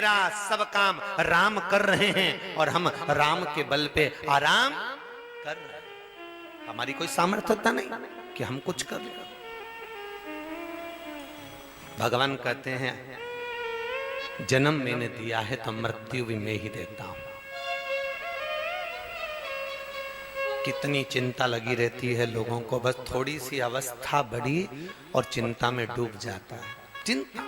मेरा सब काम राम कर रहे हैं और हम राम के बल पे आराम कर रहे हैं। हमारी कोई सामर्थ्यता नहीं कि हम कुछ कर लें। भगवान कहते हैं जन्म मैंने दिया है तो मृत्यु भी मैं ही देता हूं। कितनी चिंता लगी रहती है लोगों को, बस थोड़ी सी अवस्था बढ़ी और चिंता में डूब जाता है। चिंता,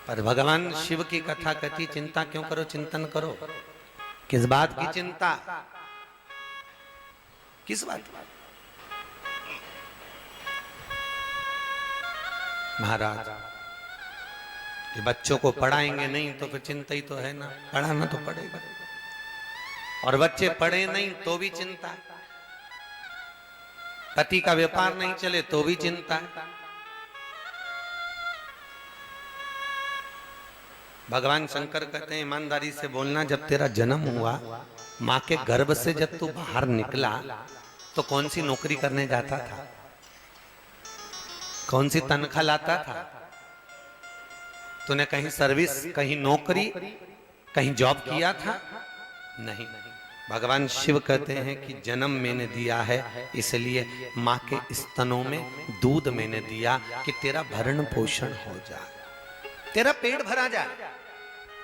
पर भगवान शिव की कथा कहती चिंता क्यों करो, चिंतन करो। किस बात की चिंता, किस बात? महाराज ये बच्चों को पढ़ाएंगे नहीं तो फिर चिंता ही तो है ना, पढ़ाना तो पड़ेगा। और बच्चे पढ़े नहीं तो भी चिंता, पति का व्यापार नहीं चले तो भी चिंता। भगवान शंकर कहते हैं ईमानदारी से बोलना, जब तेरा जन्म हुआ मां के गर्भ से जब तू बाहर निकला तो कौन सी नौकरी करने जाता था, कौन सी तनख्वाह लाता था? तूने कहीं सर्विस, कहीं नौकरी, कहीं जॉब किया था? नहीं। भगवान शिव कहते हैं कि जन्म मैंने दिया है इसलिए मां के स्तनों में दूध मैंने दिया कि तेरा भरण पोषण हो जाए, तेरा पेट भरा जाए।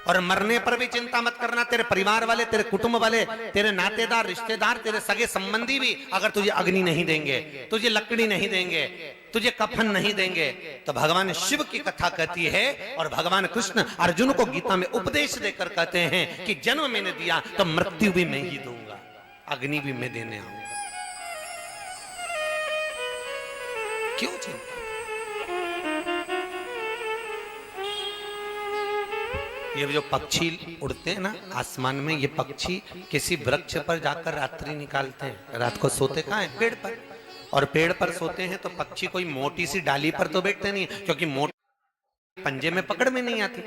और मरने पर भी चिंता मत करना, तेरे परिवार वाले, तेरे कुटुंब वाले, तेरे नातेदार, रिश्तेदार, तेरे सगे संबंधी भी अगर तुझे अग्नि नहीं देंगे, तुझे लकड़ी नहीं देंगे, तुझे कफन नहीं देंगे, तो भगवान शिव की कथा कहती है और भगवान कृष्ण अर्जुन को गीता में उपदेश देकर कहते हैं कि जन्म मैंने दिया तो मृत्यु भी मैं ही दूंगा, अग्नि भी मैं देने आऊंगा। क्यों चिंता? ये जो पक्षी उड़ते हैं ना आसमान में, ये पक्षी किसी वृक्ष पर जाकर रात्रि निकालते हैं। रात को सोते कहाँ हैं? पेड़ पर। और पेड़ पर सोते हैं तो पक्षी कोई मोटी सी डाली पर तो बैठते नहीं, क्योंकि मोटे पंजे में पकड़ में नहीं आती।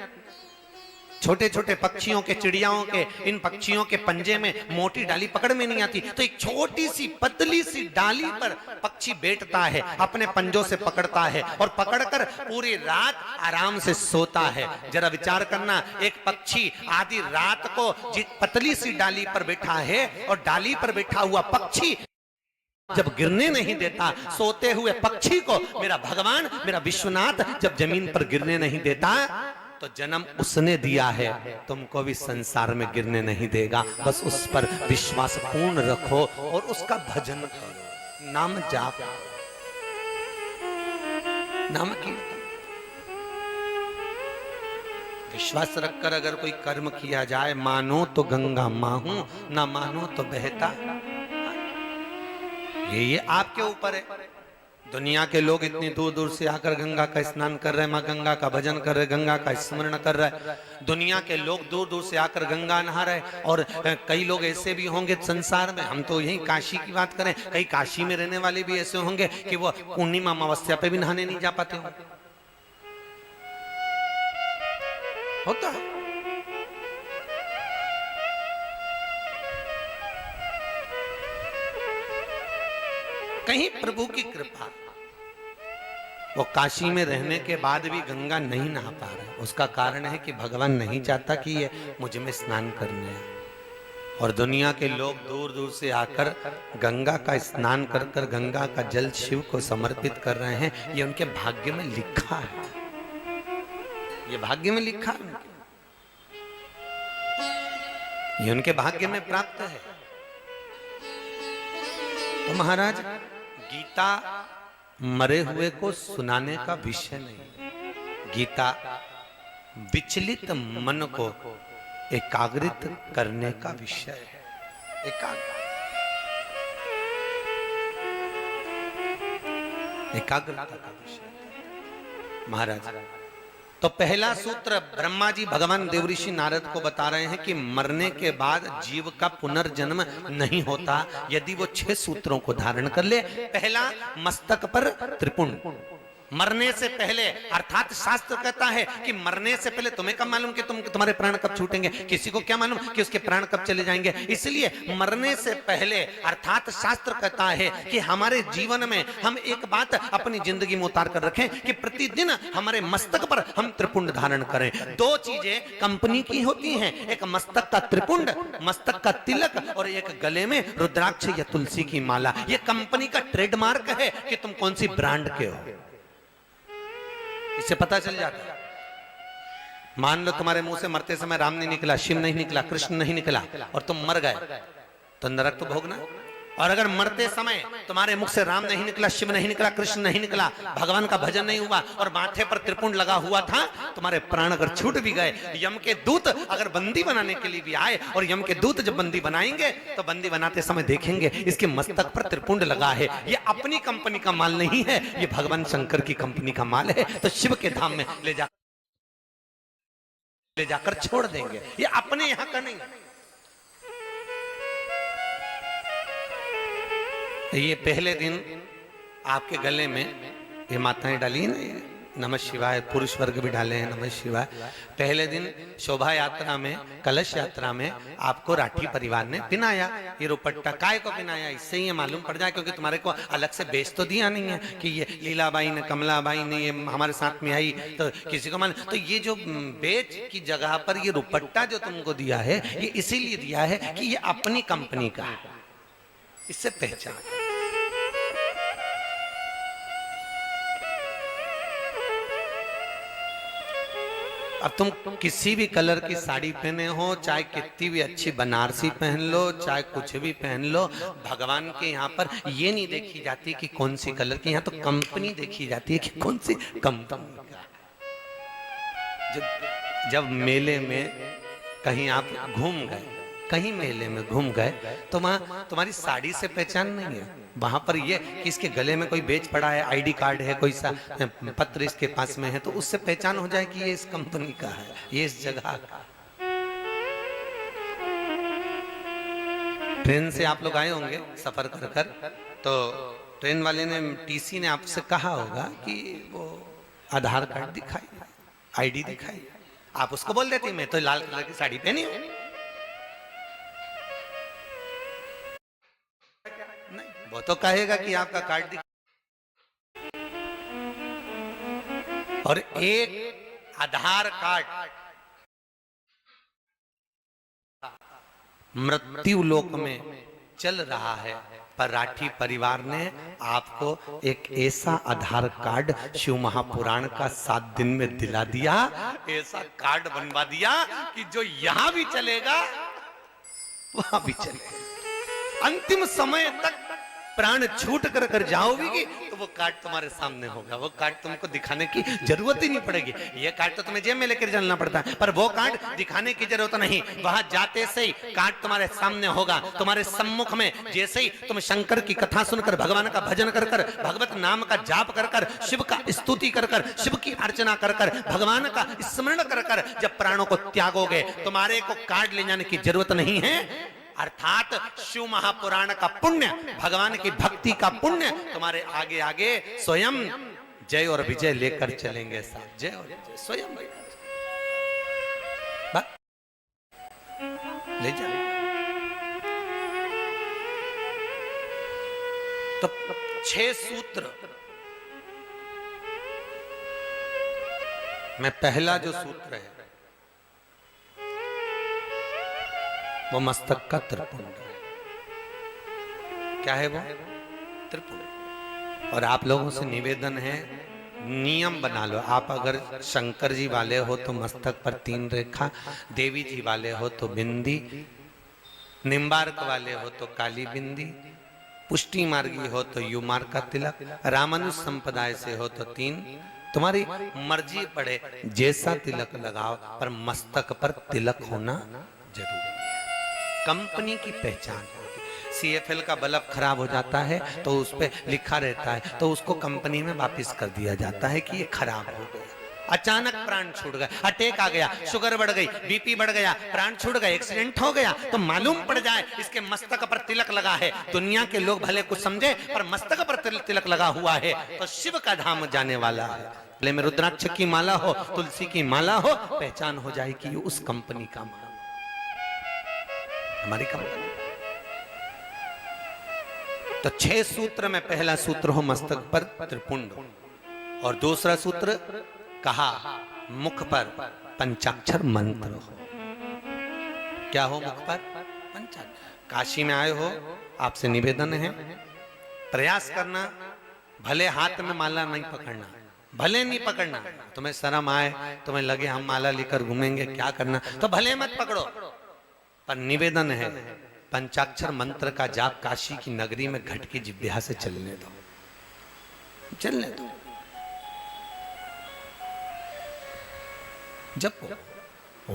छोटे छोटे पक्षियों के, चिड़ियाओं के, इन पक्षियों के पंजे में मोटी डाली पकड़ में नहीं आती, तो एक छोटी सी पतली सी डाली पर पक्षी बैठता है, अपने पंजों से पकड़ता है और पकड़कर पूरी रात आराम से सोता है। जरा विचार करना, एक पक्षी आधी रात को जिस पतली सी डाली पर बैठा है और डाली पर बैठा हुआ पक्षी जब गिरने नहीं देता, सोते हुए पक्षी को मेरा भगवान, मेरा विश्वनाथ जब जमीन पर गिरने नहीं देता, तो जन्म उसने दिया है, तुमको भी संसार में गिरने नहीं देगा। बस उस पर विश्वास पूर्ण रखो और उसका भजन करो, नाम जाप, नाम कीर्तन। विश्वास रखकर अगर कोई कर्म किया जाए, मानो तो गंगा माहूं, ना मानो तो बहता। ये आपके ऊपर है। दुनिया के लोग इतनी दूर दूर से आकर गंगा का स्नान कर रहे हैं, माँ गंगा का भजन कर रहे, गंगा का स्मरण कर रहे हैं। दुनिया के लोग दूर दूर से आकर गंगा नहा रहे, और कई लोग ऐसे भी होंगे संसार में, हम तो यही काशी की बात करें, कई काशी में रहने वाले भी ऐसे होंगे कि वो पूर्णिमा अमावस्या पे भी नहाने नहीं जा पाते होंगे। होता है। कहीं प्रभु की कृपा, वो काशी में रहने के बाद भी गंगा नहीं नहा पा रहे, उसका कारण है कि भगवान नहीं चाहता कि ये मुझ में स्नान करने आए। और दुनिया के लोग दूर दूर से आकर गंगा का स्नान कर कर गंगा का जल शिव को समर्पित कर रहे हैं। ये उनके भाग्य में लिखा है, ये भाग्य में लिखा है, ये उनके भाग्य में प्राप्त है। तो महाराज, गीता मरे हुए को सुनाने का विषय नहीं, गीता विचलित मन को एकाग्रित करने का विषय है। एकाग्रता का विषय। महाराज, तो पहला सूत्र ब्रह्मा जी भगवान देवऋषि नारद को बता रहे हैं कि मरने के बाद जीव का पुनर्जन्म नहीं होता यदि वो 6 सूत्रों को धारण कर ले। पहला, मस्तक पर त्रिपुंड, मरने से पहले, अर्थात शास्त्र कहता है कि मरने से पहले तुम्हें कब मालूम कि तुम्हारे प्राण कब छूटेंगे, किसी को क्या मालूम कि उसके प्राण कब चले जाएंगे। इसलिए मरने से पहले, अर्थात शास्त्र कहता है कि हमारे जीवन में हम एक बात अपनी जिंदगी में उतार कर रखें कि प्रतिदिन हमारे मस्तक पर हम त्रिपुंड धारण करें। दो चीजें कंपनी की होती हैं, एक मस्तक का त्रिपुंड, मस्तक का तिलक, और एक गले में रुद्राक्ष या तुलसी की माला। यह कंपनी का ट्रेडमार्क है कि तुम कौन सी ब्रांड के हो, इससे पता चल जाता है। मान लो तुम्हारे मुंह से मरते समय राम नहीं निकला, शिव नहीं निकला, कृष्ण नहीं निकला और तुम मर गए तो नरक तो भोगना। और अगर मरते समय तुम्हारे मुख से राम नहीं निकला, शिव नहीं निकला, कृष्ण नहीं निकला, भगवान का भजन नहीं हुआ और माथे पर त्रिपुंड लगा हुआ था, तुम्हारे प्राण अगर छूट भी गए, यम के दूत अगर बंदी बनाने के लिए भी आए, और यम के दूत जब बंदी बनाएंगे तो बंदी बनाते समय देखेंगे इसके मस्तक पर त्रिपुंड लगा है, ये अपनी कंपनी का माल नहीं है, ये भगवान शंकर की कंपनी का माल है, तो शिव के धाम में ले जाकर छोड़ देंगे, ये अपने यहां का नहीं। ये पहले दिन आपके गले में ये माताएं डाली है ना, नमः शिवाय, पुरुष वर्ग भी डाले हैं नमः शिवाय। पहले दिन शोभा यात्रा में, कलश यात्रा में आपको राठी परिवार ने पिनाया ये रुपट्टा। काय को पिनाया, इससे ही मालूम पड़ जाए, क्योंकि तुम्हारे को अलग से बेच तो दिया नहीं है कि ये लीलाबाई ने, कमलाबाई ने ये हमारे साथ में आई तो किसी को मालूम। तो ये जो बेच की जगह पर ये रुपट्टा जो तुमको दिया है, ये इसीलिए दिया है कि ये अपनी कंपनी का है, इससे पहचान। अब तुम किसी भी कलर की साड़ी पहने हो, चाहे कितनी भी अच्छी बनारसी पहन लो, चाहे कुछ भी पहन लो, भगवान के यहाँ पर ये नहीं देखी जाती कि कौन सी कलर की, यहाँ तो कंपनी देखी जाती है कि कौन सी कंपनी का। जब मेले में कहीं आप घूम गए, कहीं मेले में घूम गए, तो वहां तुम्हारी साड़ी से पहचान नहीं है, वहां पर ये कि इसके गले में कोई बेच पड़ा है, आईडी कार्ड है, कोई सा पत्र इसके पास में है, तो उससे पहचान हो जाए कि ये इस कंपनी का है, ये इस जगह का। ट्रेन से आप लोग आए होंगे सफर कर कर, तो ट्रेन वाले ने, टीसी ने आपसे कहा होगा कि वो आधार कार्ड दिखाई, आईडी दिखाई, आप उसको बोल देती मैं तो लाल कलर की साड़ी पहनी हूं। वो तो कहेगा कि आपका कार्ड दिखा। और एक आधार कार्ड मृत्यु लोक में चल रहा है, पर राठी परिवार ने आपको एक ऐसा आधार कार्ड शिव महापुराण का 7 दिन में दिला दिया, ऐसा कार्ड बनवा दिया कि जो यहां भी चलेगा वहां भी चलेगा। अंतिम समय तक प्राण छूट कर जाओगी तो वो कार्ड तुम्हारे सामने होगा, वो कार्ड तुमको दिखाने की जरूरत ही नहीं पड़ेगी। ये कार्ड तो तुम्हें जेब में लेकर चलना पड़ता है, पर वो कार्ड दिखाने की जरूरत नहीं, वहां जाते से ही कार्ड तुम्हारे सामने होगा, तुम्हारे सम्मुख में। जैसे ही तुम शंकर की कथा सुनकर, भगवान का भजन कर कर, भगवत नाम का जाप कर कर, शिव का स्तुति कर कर, शिव की अर्चना कर कर, भगवान का स्मरण कर कर जब प्राणों को त्यागोगे, तुम्हारे को कार्ड ले जाने की जरूरत नहीं है। अर्थात शिव महापुराण का पुण्य, भगवान की भक्ति का पुण्य तुम्हारे आगे आगे स्वयं जय और विजय लेकर चलेंगे साथ, जय और विजय स्वयं ले जा। तो 6 सूत्र में पहला जो सूत्र है वो मस्तक का त्रिपुंड है। क्या है वो? त्रिपुंड। और आप लोगों से निवेदन है, नियम बना लो। आप अगर शंकर जी वाले हो तो मस्तक पर 3 रेखा, देवी जी वाले हो तो बिंदी, निम्बार्क वाले हो तो काली बिंदी, पुष्टि मार्गी हो तो यू मार्ग का तिलक, रामानुज संप्रदाय से हो तो 3। तुम्हारी मर्जी पड़े जैसा तिलक लगाओ, पर मस्तक पर तिलक होना जरूरी है। कंपनी की पहचान होगी। CFL का बल्ब खराब हो जाता है तो उस पे लिखा रहता है, तो उसको कंपनी में वापस कर दिया जाता है कि ये खराब हो गया। अचानक प्राण छूट गए, अटैक आ गया, शुगर बढ़ गई, बीपी बढ़ गया, प्राण छूट गए, एक्सीडेंट हो गया, तो मालूम पड़ जाए इसके मस्तक पर तिलक लगा है। दुनिया के लोग भले कुछ समझे पर मस्तक पर तिलक लगा हुआ है तो शिव का धाम जाने वाला है। भले में रुद्राक्ष की माला हो, तुलसी की माला हो, पहचान हो जाएगी उस कंपनी का माल, हमारी कंपनी। तो 6 सूत्र में पहला सूत्र हो मस्तक पर त्रिपुंड, और दूसरा सूत्र कहा मुख पर पंचाक्षर मंत्र हो। क्या हो मुख पर? पंचाक्षर। काशी में आए हो, आपसे निवेदन है प्रयास करना, भले हाथ में माला नहीं पकड़ना, भले नहीं पकड़ना, तुम्हें शर्म आए, तुम्हें लगे हम माला लेकर घूमेंगे क्या करना, तो भले मत पकड़ो, पर निवेदन है पंचाक्षर मंत्र का जाप काशी की नगरी में घट की जिब्या से चलने दो, चलने दो। जपो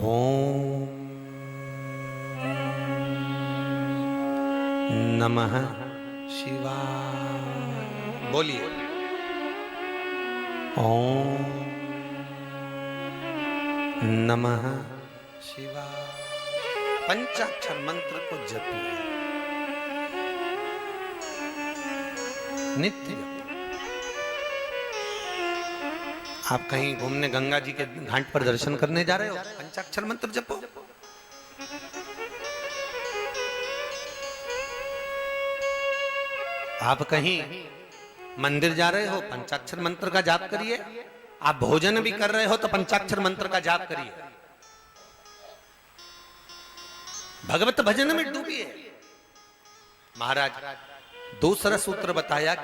ओम नमः शिवाय, बोलिए ओम नमः शिवाय। पंचाक्षर मंत्र को जपिए, नित्य जपो। आप कहीं घूमने गंगा जी के घाट पर दर्शन करने जा रहे हो, पंचाक्षर मंत्र जपो। आप कहीं मंदिर जा रहे हो, पंचाक्षर मंत्र का जाप करिए। आप भोजन भी कर रहे हो तो पंचाक्षर मंत्र का जाप करिए। भगवत भजन में डूबिए। महाराज दूसरा सूत्र बताया